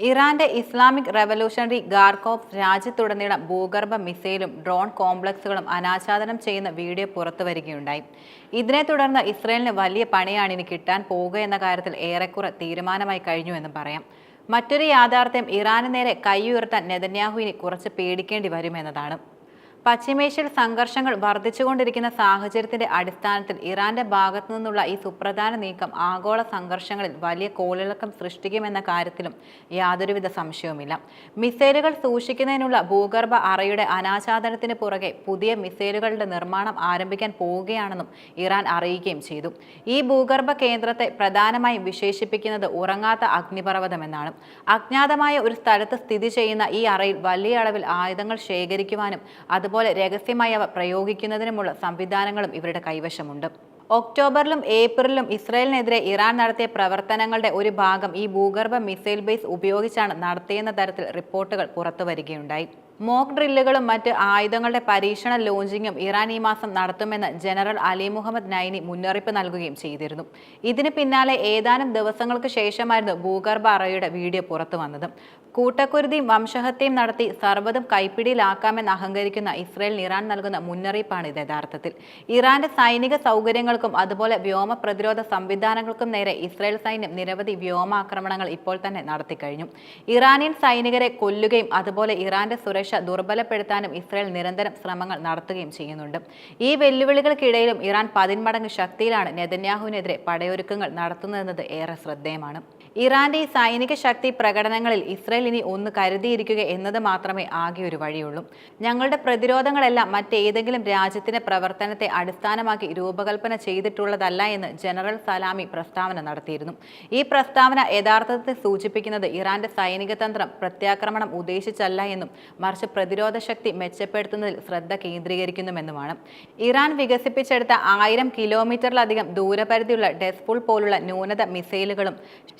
ഇറാന്റെ Islamic revolutionary guard corps രാജ്യത്തുടനീളം ഭൂഗർഭ മിസൈലും ഡ്രോൺ കോംപ്ലക്സുകളും അനാച്ഛാദനം ചെയ്യുന്ന വീഡിയോ പുറത്തുവരികയുണ്ടായി. ഇതിനെ തുടർന്ന് ഇസ്രയേലിന് വലിയ പണിയാണ് ഇനി കിട്ടാൻ പോകുക എന്ന കാര്യത്തിൽ ഏറെക്കുറെ തീരുമാനമായി കഴിഞ്ഞു എന്ന് പറയാം. മറ്റൊരു യാഥാർത്ഥ്യം ഇറാന് നേരെ കൈയുയർത്താൻ നെതന്യാഹുവിന് കുറച്ച് പേടിക്കേണ്ടി വരുമെന്നതാണ്. പശ്ചിമേഷ്യയിൽ സംഘർഷങ്ങൾ വർദ്ധിച്ചുകൊണ്ടിരിക്കുന്ന സാഹചര്യത്തിന്റെ അടിസ്ഥാനത്തിൽ ഇറാന്റെ ഭാഗത്തു നിന്നുള്ള ഈ സുപ്രധാന നീക്കം ആഗോള സംഘർഷങ്ങളിൽ വലിയ കോളിളക്കം സൃഷ്ടിക്കുമെന്ന കാര്യത്തിലും യാതൊരുവിധ സംശയവുമില്ല. മിസൈലുകൾ സൂക്ഷിക്കുന്നതിനുള്ള ഭൂഗർഭ അറയുടെ അനാച്ഛാദനത്തിന് പുറകെ പുതിയ മിസൈലുകളുടെ നിർമ്മാണം ആരംഭിക്കാൻ പോവുകയാണെന്നും ഇറാൻ അറിയിക്കുകയും ചെയ്തു. ഈ ഭൂഗർഭ കേന്ദ്രത്തെ പ്രധാനമായും വിശേഷിപ്പിക്കുന്നത് ഉറങ്ങാത്ത അഗ്നിപർവ്വതമെന്നാണ്. അജ്ഞാതമായ ഒരു സ്ഥലത്ത് സ്ഥിതി ചെയ്യുന്ന ഈ അറയിൽ വലിയ അളവിൽ ആയുധങ്ങൾ ശേഖരിക്കുവാനും അതുപോലെ രഹസ്യമായി അവ പ്രയോഗിക്കുന്നതിനുമുള്ള സംവിധാനങ്ങളും ഇവരുടെ കൈവശമുണ്ട്. ഒക്ടോബറിലും ഏപ്രിലും ഇസ്രയേലിനെതിരെ ഇറാൻ നടത്തിയ പ്രവർത്തനങ്ങളുടെ ഒരു ഭാഗം ഈ ഭൂഗർഭ മിസൈൽ ബേസ് ഉപയോഗിച്ചാണ് നടത്തിയെന്ന തരത്തിൽ റിപ്പോർട്ടുകൾ പുറത്തുവരികയുണ്ടായി. മോക്ക് ഡ്രില്ലുകളും മറ്റ് ആയുധങ്ങളുടെ പരീക്ഷണ ലോഞ്ചിങ്ങും ഇറാൻ ഈ മാസം നടത്തുമെന്ന് ജനറൽ അലി മുഹമ്മദ് നൈനി മുന്നറിയിപ്പ് നൽകുകയും ചെയ്തിരുന്നു. ഇതിന് പിന്നാലെ ഏതാനും ദിവസങ്ങൾക്ക് ശേഷമായിരുന്നു ഭൂഗർഭ അറയുടെ വീഡിയോ പുറത്തു വന്നത്. കൂട്ടക്കുരുതിയും വംശഹത്യയും നടത്തി സർവ്വതും കൈപ്പിടിയിലാക്കാമെന്ന് അഹങ്കരിക്കുന്ന ഇസ്രയേലിന് ഇറാൻ നൽകുന്ന മുന്നറിയിപ്പാണ് ഇത് യഥാർത്ഥത്തിൽ. ഇറാന്റെ സൈനിക സൗകര്യങ്ങൾക്കും അതുപോലെ വ്യോമ പ്രതിരോധ സംവിധാനങ്ങൾക്കും നേരെ ഇസ്രയേൽ സൈന്യം നിരവധി വ്യോമാക്രമണങ്ങൾ ഇപ്പോൾ തന്നെ നടത്തിക്കഴിഞ്ഞു. ഇറാനിയൻ സൈനികരെ കൊല്ലുകയും അതുപോലെ ഇറാന്റെ സുരക്ഷ ദുർബലപ്പെടുത്താനും ഇസ്രയേൽ നിരന്തരം ശ്രമങ്ങൾ നടത്തുകയും ചെയ്യുന്നുണ്ട്. ഈ വെല്ലുവിളികൾക്കിടയിലും ഇറാൻ 10 മടങ്ങ് ശക്തിയിലാണ് നെതന്യാഹുവിനെതിരെ പടയൊരുക്കങ്ങൾ നടത്തുന്നതെന്നത് ഏറെ ശ്രദ്ധേയമാണ്. ഇറാന്റെ ഈ സൈനിക ശക്തി പ്രകടനങ്ങളിൽ ഇസ്രയേൽ ഇനി ഒന്ന് കരുതിയിരിക്കുക എന്നത് മാത്രമേ ആകെ ഒരു വഴിയുള്ളൂ. ഞങ്ങളുടെ പ്രതിരോധങ്ങളെല്ലാം മറ്റേതെങ്കിലും രാജ്യത്തിന്റെ പ്രവർത്തനത്തെ അടിസ്ഥാനമാക്കി രൂപകൽപ്പന ചെയ്തിട്ടുള്ളതല്ല എന്ന് ജനറൽ സലാമി പ്രസ്താവന നടത്തിയിരുന്നു. ഈ പ്രസ്താവന യഥാർത്ഥത്തിൽ സൂചിപ്പിക്കുന്നത് ഇറാന്റെ സൈനിക തന്ത്രം പ്രത്യാക്രമണം ഉദ്ദേശിച്ചല്ല എന്നും മറിച്ച് പ്രതിരോധ ശക്തി മെച്ചപ്പെടുത്തുന്നതിൽ ശ്രദ്ധ കേന്ദ്രീകരിക്കുന്നുമെന്നുമാണ്. ഇറാൻ വികസിപ്പിച്ചെടുത്ത 1000 കിലോമീറ്ററിലധികം ദൂരപരിധിയുള്ള ഡെസ്ഫുൾ പോലുള്ള ന്യൂനത മിസൈലുകളും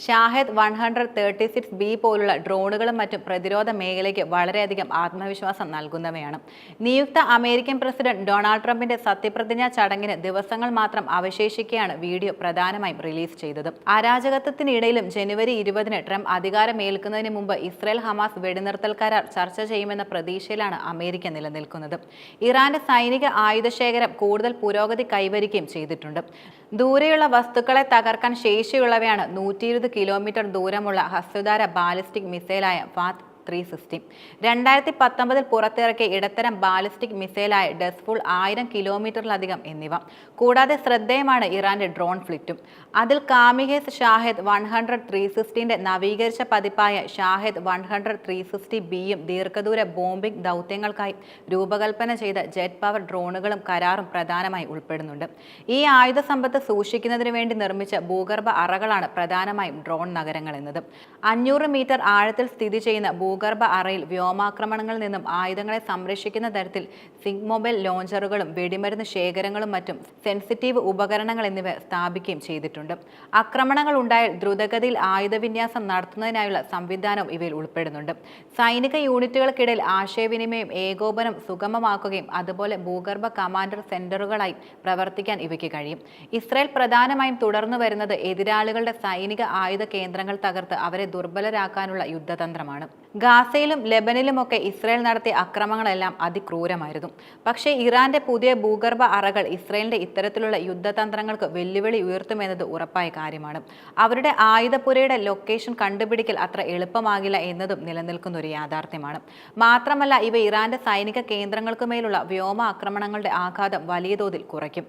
ഷാഹെദ് 136B പോലുള്ള ഡ്രോണുകളും മറ്റും പ്രതിരോധ മേഖലയ്ക്ക് വളരെയധികം ആത്മവിശ്വാസം നൽകുന്നവയാണ്. നിയുക്ത അമേരിക്കൻ പ്രസിഡന്റ് ഡൊണാൾഡ് ട്രംപിന്റെ സത്യപ്രതിജ്ഞാ ചടങ്ങിന് ദിവസങ്ങൾ മാത്രം അവശേഷിക്കെയാണ് വീഡിയോ പ്രധാനമായും റിലീസ് ചെയ്തത്. അരാജകത്വത്തിനിടയിലും ജനുവരി 20-ന് ട്രംപ് അധികാരമേൽക്കുന്നതിന് മുമ്പ് ഇസ്രയേൽ ഹമാസ് വെടിനിർത്തൽ കരാർ ചർച്ച ചെയ്യുമെന്ന പ്രതീക്ഷയിലാണ് അമേരിക്ക നിലനിൽക്കുന്നത്. ഇറാന്റെ സൈനിക ആയുധശേഖരം കൂടുതൽ പുരോഗതി കൈവരിക്കുകയും ചെയ്തിട്ടുണ്ട്. ദൂരെയുള്ള വസ്തുക്കളെ തകർക്കാൻ ശേഷിയുള്ളവയാണ് 120 കിലോമീറ്റർ ദൂരമുള്ള ഹ്രസ്വദൂര ബാലിസ്റ്റിക് മിസൈലായ ഫാത്ത് 360. 2019 പുറത്തിറക്കിയ ഇടത്തരം ബാലിസ്റ്റിക് മിസൈലായ ഡെസ്ഫുൾ 1000 കിലോമീറ്ററിലധികം എന്നിവ. കൂടാതെ ശ്രദ്ധേയമാണ് ഇറാന്റെ ഡ്രോൺ ഫ്ലിറ്റും. അതിൽ കാമിഹേസ് ഷാഹെദ് 100-360ന്റെ നവീകരിച്ച പതിപ്പായ ഷാഹെദ് 100-360Bയും ദീർഘദൂര ബോംബിംഗ് ദൗത്യങ്ങൾക്കായി രൂപകൽപ്പന ചെയ്ത ജെറ്റ് പവർ ഡ്രോണുകളും കരാറും പ്രധാനമായി ഉൾപ്പെടുന്നുണ്ട്. ഈ ആയുധ സമ്പത്ത് സൂക്ഷിക്കുന്നതിന് വേണ്ടി നിർമ്മിച്ച ഭൂഗർഭ അറകളാണ് പ്രധാനമായും ഡ്രോൺ നഗരങ്ങൾ എന്നത്. 500 മീറ്റർ ആഴത്തിൽ സ്ഥിതി ചെയ്യുന്ന ഭൂഗർഭ അറയിൽ വ്യോമാക്രമണങ്ങളിൽ നിന്നും ആയുധങ്ങളെ സംരക്ഷിക്കുന്ന തരത്തിൽ സിങ്ക് മൊബൈൽ ലോഞ്ചറുകളും വെടിമരുന്ന് ശേഖരങ്ങളും മറ്റും സെൻസിറ്റീവ് ഉപകരണങ്ങൾ എന്നിവ സ്ഥാപിക്കുകയും ചെയ്തിട്ടുണ്ട്. ആക്രമണങ്ങൾ ഉണ്ടായാൽ ദ്രുതഗതിയിൽ ആയുധവിന്യാസം നടത്തുന്നതിനായുള്ള സംവിധാനവും ഇവയിൽ ഉൾപ്പെടുന്നുണ്ട്. സൈനിക യൂണിറ്റുകൾക്കിടയിൽ ആശയവിനിമയം ഏകോപനം സുഗമമാക്കുകയും അതുപോലെ ഭൂഗർഭ കമാൻഡർ സെന്ററുകളായി പ്രവർത്തിക്കാൻ ഇവയ്ക്ക് കഴിയും. ഇസ്രയേൽ പ്രധാനമായും തുടർന്നു വരുന്നത് എതിരാളികളുടെ സൈനിക ആയുധ കേന്ദ്രങ്ങൾ തകർത്ത് അവരെ ദുർബലരാക്കാനുള്ള യുദ്ധതന്ത്രമാണ്. ഗാസയിലും ലെബനിലുമൊക്കെ ഇസ്രയേൽ നടത്തിയ അക്രമങ്ങളെല്ലാം അതിക്രൂരമായിരുന്നു. പക്ഷേ ഇറാന്റെ പുതിയ ഭൂഗർഭ അറകൾ ഇസ്രയേലിന്റെ ഇത്തരത്തിലുള്ള യുദ്ധതന്ത്രങ്ങൾക്ക് വെല്ലുവിളി ഉയർത്തുമെന്നത് ഉറപ്പായ കാര്യമാണ്. അവരുടെ ആയുധപ്പുരയുടെ ലൊക്കേഷൻ കണ്ടുപിടിക്കൽ അത്ര എളുപ്പമാകില്ല എന്നതും നിലനിൽക്കുന്ന ഒരു യാഥാർത്ഥ്യമാണ്. മാത്രമല്ല ഇവ ഇറാന്റെ സൈനിക കേന്ദ്രങ്ങൾക്കുമേലുള്ള വ്യോമ ആക്രമണങ്ങളുടെ ആഘാതം വലിയ തോതിൽ കുറയ്ക്കും.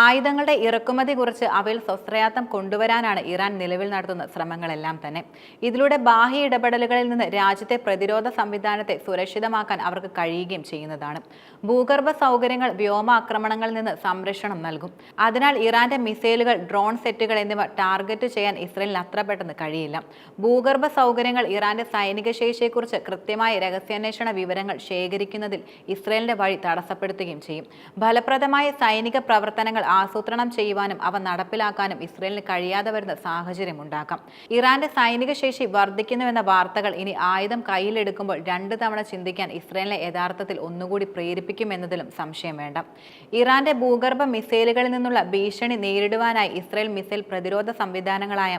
ആയുധങ്ങളുടെ ഇറക്കുമതി കുറിച്ച് അവയിൽ സ്വാശ്രയത്വം കൊണ്ടുവരാനാണ് ഇറാൻ നിലവിൽ നടത്തുന്ന ശ്രമങ്ങളെല്ലാം തന്നെ. ഇതിലൂടെ ബാഹ്യ ഇടപെടലുകളിൽ നിന്ന് രാജ്യത്തെ പ്രതിരോധ സംവിധാനത്തെ സുരക്ഷിതമാക്കാൻ അവർക്ക് കഴിയുകയും ചെയ്യുന്നതാണ്. ഭൂഗർഭ സൗകര്യങ്ങൾ വ്യോമ ആക്രമണങ്ങളിൽ നിന്ന് സംരക്ഷണം നൽകും. അതിനാൽ ഇറാന്റെ മിസൈലുകൾ, ഡ്രോൺ സെറ്റുകൾ എന്നിവ ടാർഗറ്റ് ചെയ്യാൻ ഇസ്രയേലിന് അത്ര പെട്ടെന്ന് കഴിയില്ല. ഭൂഗർഭ സൗകര്യങ്ങൾ ഇറാന്റെ സൈനിക ശേഷിയെക്കുറിച്ച് കൃത്യമായ രഹസ്യാന്വേഷണ വിവരങ്ങൾ ശേഖരിക്കുന്നതിൽ ഇസ്രയേലിന്റെ വഴി തടസ്സപ്പെടുത്തുകയും ചെയ്യും. ഫലപ്രദമായ സൈനിക പ്രവർത്തനങ്ങൾ ആസൂത്രണം ചെയ്യുവാനും അവ നടപ്പിലാക്കാനും ഇസ്രയേലിന് കഴിയാതെ വരുന്ന സാഹചര്യം ഉണ്ടാക്കാം. ഇറാന്റെ സൈനിക ശേഷി വർദ്ധിക്കുന്നുവെന്ന വാർത്തകൾ ഇനി ആയുധം കയ്യിലെടുക്കുമ്പോൾ 2 തവണ ചിന്തിക്കാൻ ഇസ്രയേലിനെ യഥാർത്ഥത്തിൽ ഒന്നുകൂടി പ്രേരിപ്പിക്കുമെന്നതിലും സംശയം വേണ്ട. ഇറാന്റെ ഭൂഗർഭ മിസൈലുകളിൽ നിന്നുള്ള ഭീഷണി നേരിടുവാനായി ഇസ്രയേൽ മിസൈൽ പ്രതിരോധ സംവിധാനങ്ങളായ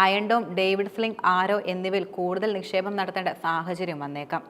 അയൺ ഡോം, ഡേവിഡ് സ്ലിംഗ് ആരോ എന്നിവയിൽ കൂടുതൽ നിക്ഷേപം നടത്തേണ്ട സാഹചര്യം വന്നേക്കാം.